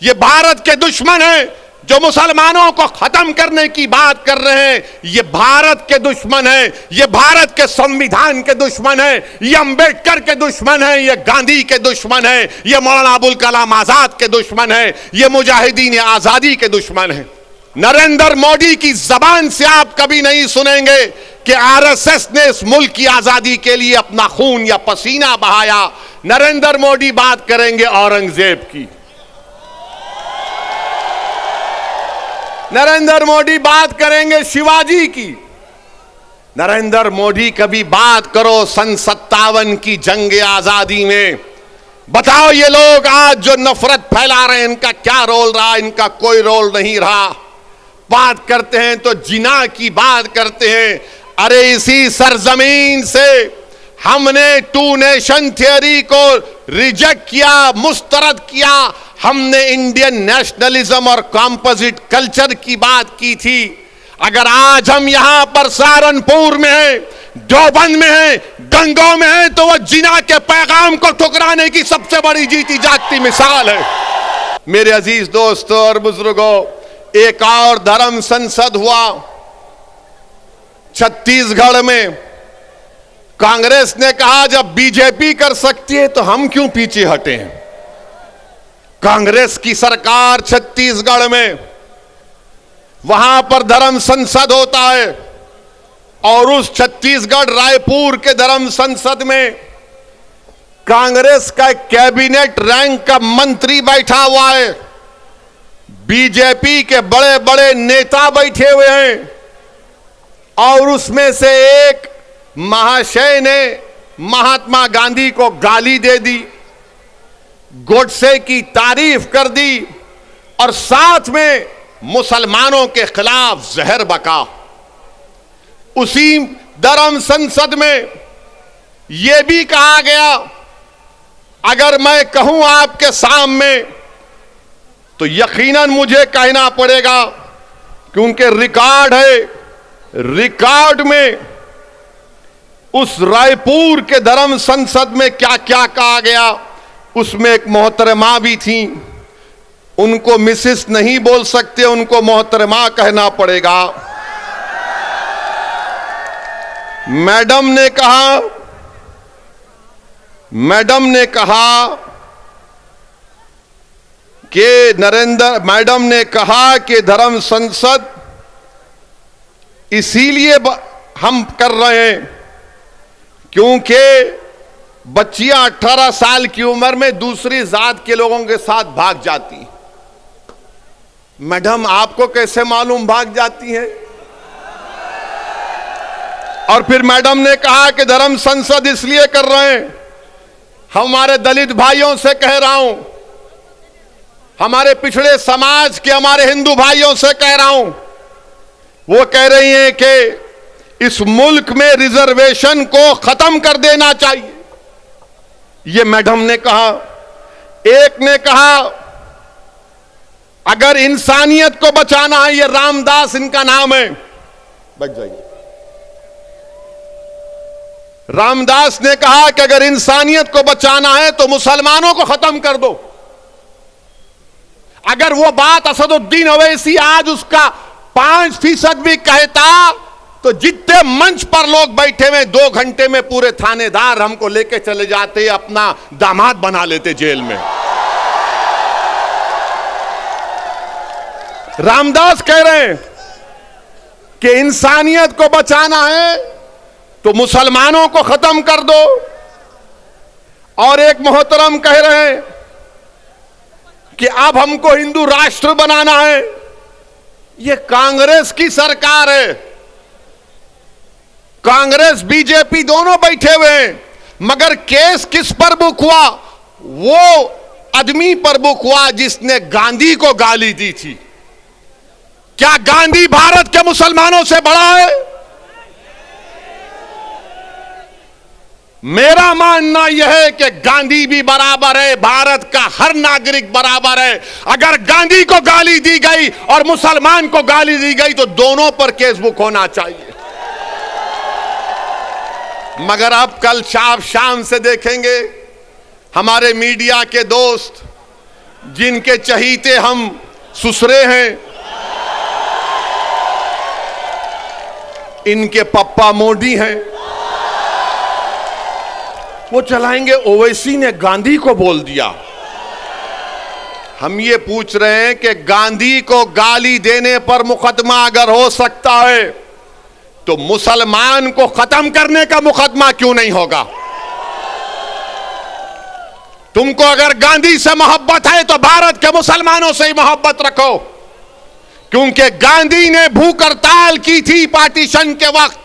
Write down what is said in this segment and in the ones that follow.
ये भारत के दुश्मन हैं जो मुसलमानों को खत्म करने की बात कर रहे हैं। ये भारत के दुश्मन हैं, ये भारत के संविधान के दुश्मन हैं, ये अंबेडकर के दुश्मन हैं, ये गांधी के दुश्मन हैं, ये मौलाना अबुल कलाम आजाद के दुश्मन हैं, ये मुजाहिदीन आजादी के दुश्मन हैं। नरेंद्र मोदी की जबान से आप कभी नहीं सुनेंगे कि आरएसएस ने इस मुल्क की आजादी के लिए अपना खून या पसीना बहाया। नरेंद्र मोदी बात करेंगे औरंगजेब की, नरेंद्र मोदी बात करेंगे शिवाजी की। नरेंद्र मोदी कभी बात करो सन 57 की जंग आजादी में। बताओ ये लोग आज जो नफरत फैला रहे हैं इनका क्या रोल रहा? इनका कोई रोल नहीं रहा। बात करते हैं तो जिना की बात करते हैं। अरे इसी सरजमीन से हमने टू नेशन थियरी को रिजेक्ट किया, मुस्तरद किया। हमने इंडियन नेशनलिज्म और कॉम्पोजिट कल्चर की बात की थी। अगर आज हम यहां पर सहारनपुर में हैं, देवबंद में हैं, गंगों में हैं, तो वह जिना के पैगाम को ठुकराने की सबसे बड़ी जीती जागती मिसाल है। मेरे अजीज दोस्तों और बुजुर्गों, एक और धर्म संसद हुआ छत्तीसगढ़ में। कांग्रेस ने कहा जब बीजेपी कर सकती है तो हम क्यों पीछे हटे हैं। कांग्रेस की सरकार छत्तीसगढ़ में, वहां पर धर्म संसद होता है और उस छत्तीसगढ़ रायपुर के धर्म संसद में कांग्रेस का कैबिनेट रैंक का मंत्री बैठा हुआ है, बीजेपी के बड़े बड़े नेता बैठे हुए हैं और उसमें से एक महाशय ने महात्मा गांधी को गाली दे दी, गोडसे की तारीफ कर दी और साथ में मुसलमानों के खिलाफ जहर बका। उसी धर्म संसद में यह भी कहा गया, अगर मैं कहूं आपके सामने तो यकीनन मुझे कहना पड़ेगा क्योंकि रिकॉर्ड है। रिकॉर्ड में उस रायपुर के धर्म संसद में क्या क्या कहा गया, उसमें एक मोहतरमा भी थी। उनको मिसेस नहीं बोल सकते, उनको मोहतरमा कहना पड़ेगा। मैडम ने कहा कि मैडम ने कहा कि धर्म संसद इसीलिए हम कर रहे हैं क्योंकि बच्चियां 18 साल की उम्र में दूसरी जात के लोगों के साथ भाग जाती। मैडम आपको कैसे मालूम भाग जाती हैं? और फिर मैडम ने कहा कि धर्म संसद इसलिए कर रहे हैं, हमारे दलित भाइयों से कह रहा हूं, हमारे पिछड़े समाज के हमारे हिंदू भाइयों से कह रहा हूं, वो कह रही हैं कि इस मुल्क में रिजर्वेशन को खत्म कर देना चाहिए। ये मैडम ने कहा। एक ने कहा अगर इंसानियत को बचाना है, ये रामदास इनका नाम है, बच जाइए। रामदास ने कहा कि अगर इंसानियत को बचाना है तो मुसलमानों को खत्म कर दो। अगर वो बात असदुद्दीन ओवैसी आज उसका 5% भी कहता तो जितने मंच पर लोग बैठे हुए 2 घंटे में पूरे थानेदार हमको लेके चले जाते, अपना दामाद बना लेते जेल में। रामदास कह रहे हैं कि इंसानियत को बचाना है तो मुसलमानों को खत्म कर दो। और एक मोहतरम कह रहे हैं कि अब हमको हिंदू राष्ट्र बनाना है। यह कांग्रेस की सरकार है, कांग्रेस बीजेपी दोनों बैठे हुए हैं, मगर केस किस पर बुक हुआ? वो आदमी पर बुक हुआ जिसने गांधी को गाली दी थी। क्या गांधी भारत के मुसलमानों से बड़ा है? मेरा मानना यह है कि गांधी भी बराबर है, भारत का हर नागरिक बराबर है। अगर गांधी को गाली दी गई और मुसलमान को गाली दी गई तो दोनों पर केस बुक होना चाहिए। मगर अब कल शाम से देखेंगे हमारे मीडिया के दोस्त जिनके चहीते हम ससुरे हैं, इनके पप्पा मोदी हैं, वो चलाएंगे। ओवैसी ने गांधी को बोल दिया। हम ये पूछ रहे हैं कि गांधी को गाली देने पर मुकदमा अगर हो सकता है तो मुसलमान को खत्म करने का मुकदमा क्यों नहीं होगा? तुमको अगर गांधी से मोहब्बत है तो भारत के मुसलमानों से ही मोहब्बत रखो, क्योंकि गांधी ने भूख हड़ताल की थी पार्टीशन के वक्त,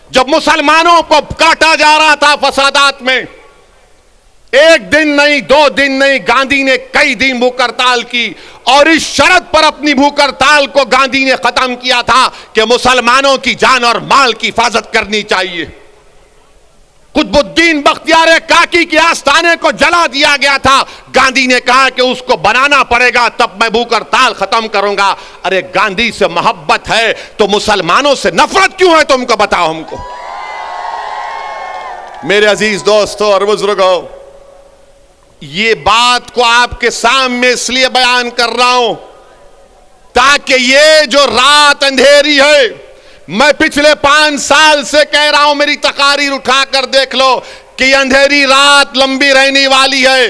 जब मुसलमानों को काटा जा रहा था फसादात में। एक दिन नहीं, 2 दिन नहीं, गांधी ने कई दिन भूख हड़ताल की, और इस शर्त पर अपनी भूख हड़ताल को गांधी ने खत्म किया था कि मुसलमानों की जान और माल की हिफाजत करनी चाहिए। कुतुबुद्दीन बख्तियार काकी के आस्थाने को जला दिया गया था, गांधी ने कहा कि उसको बनाना पड़ेगा, तब मैं भूख हड़ताल खत्म करूंगा। अरे गांधी से मोहब्बत है तो मुसलमानों से नफरत क्यों है? तुमको बताओ हमको। मेरे अजीज दोस्तों और बुजुर्गों, ये बात को आपके सामने इसलिए बयान कर रहा हूं ताकि ये जो रात अंधेरी है, मैं पिछले 5 साल से कह रहा हूं, मेरी तकारीर उठाकर देख लो कि अंधेरी रात लंबी रहने वाली है।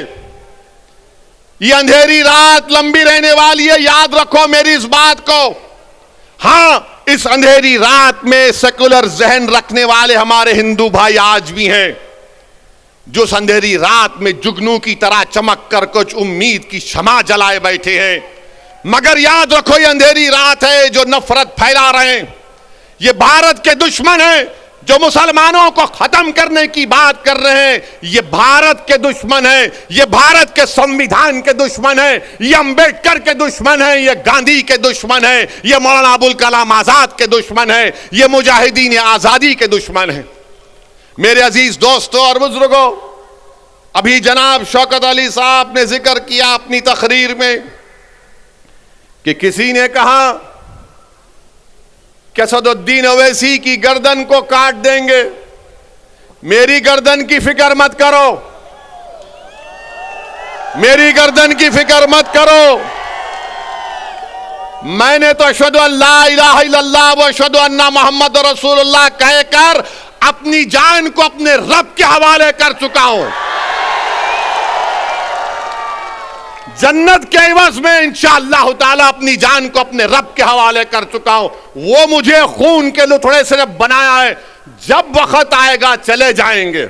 ये अंधेरी रात लंबी रहने वाली है, याद रखो मेरी इस बात को। हां, इस अंधेरी रात में सेकुलर जहन रखने वाले हमारे हिंदू भाई आज भी हैं, जो अंधेरी रात में जुगनू की तरह चमक कर कुछ उम्मीद की शमा जलाए बैठे हैं। मगर याद रखो, ये अंधेरी रात है जो नफरत फैला रहे हैं, ये भारत के दुश्मन हैं, जो मुसलमानों को खत्म करने की बात कर रहे हैं, ये भारत के दुश्मन हैं, ये भारत के संविधान के दुश्मन हैं, ये अंबेडकर के दुश्मन हैं, ये गांधी के दुश्मन हैं, ये मौलाना अबुल कलाम आजाद के दुश्मन हैं, ये मुजाहिदीन आजादी के दुश्मन हैं। मेरे अजीज दोस्तों और बुजुर्गों, अभी जनाब शौकत अली साहब ने जिक्र किया अपनी तकरीर में कि किसी ने कहा कि असदुद्दीन ओवैसी की गर्दन को काट देंगे। मेरी गर्दन की फिक्र मत करो, मेरी गर्दन की फिक्र मत करो। मैंने तो अशहदु अल्ला इलाहा इल्लल्लाह व अशहदु अन्ना मुहम्मद रसूलुल्लाह कहकर अपनी जान को अपने रब के हवाले कर चुका हूं। जन्नत के एवज में इंशाअल्लाह ताला अपनी जान को अपने रब के हवाले कर चुका हूं। वो मुझे खून के लुथड़े से बनाया है, जब वक्त आएगा चले जाएंगे।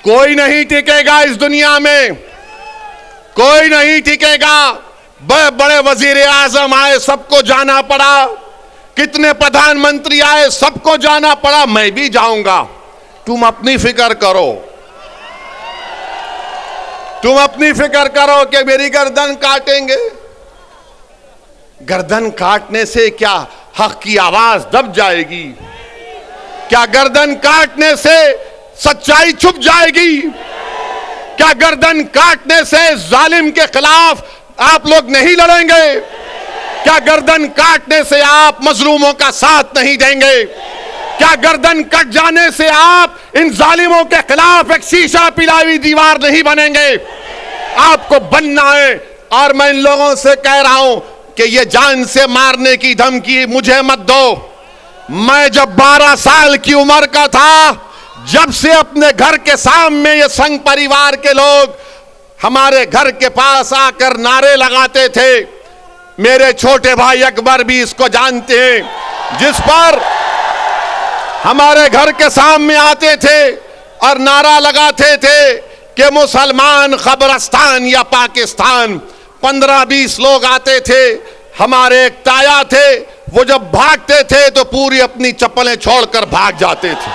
कोई नहीं टिकेगा इस दुनिया में, कोई नहीं टिकेगा। बड़े बड़े वजीर आजम आए, सबको जाना पड़ा, कितने प्रधानमंत्री आए, सबको जाना पड़ा, मैं भी जाऊंगा। तुम अपनी फिक्र करो, तुम अपनी फिक्र करो कि मेरी गर्दन काटेंगे। गर्दन काटने से क्या हक की आवाज दब जाएगी? क्या गर्दन काटने से सच्चाई छुप जाएगी? क्या गर्दन काटने से जालिम के खिलाफ आप लोग नहीं लड़ेंगे? क्या गर्दन काटने से आप मजलूमों का साथ नहीं देंगे? क्या गर्दन कट जाने से आप इन जालिमों के खिलाफ एक शीशा पिलाई दीवार नहीं बनेंगे? आपको बनना है। और मैं इन लोगों से कह रहा हूं कि ये जान से मारने की धमकी मुझे मत दो। मैं जब 12 साल की उम्र का था, जब से अपने घर के सामने ये संघ परिवार के लोग हमारे घर के पास आकर नारे लगाते थे, मेरे छोटे भाई अकबर भी इसको जानते हैं, जिस पर हमारे घर के सामने आते थे और नारा लगाते थे कि मुसलमान कब्रिस्तान या पाकिस्तान। 15-20 लोग आते थे, हमारे एक ताया थे, वो जब भागते थे तो पूरी अपनी चप्पलें छोड़कर भाग जाते थे।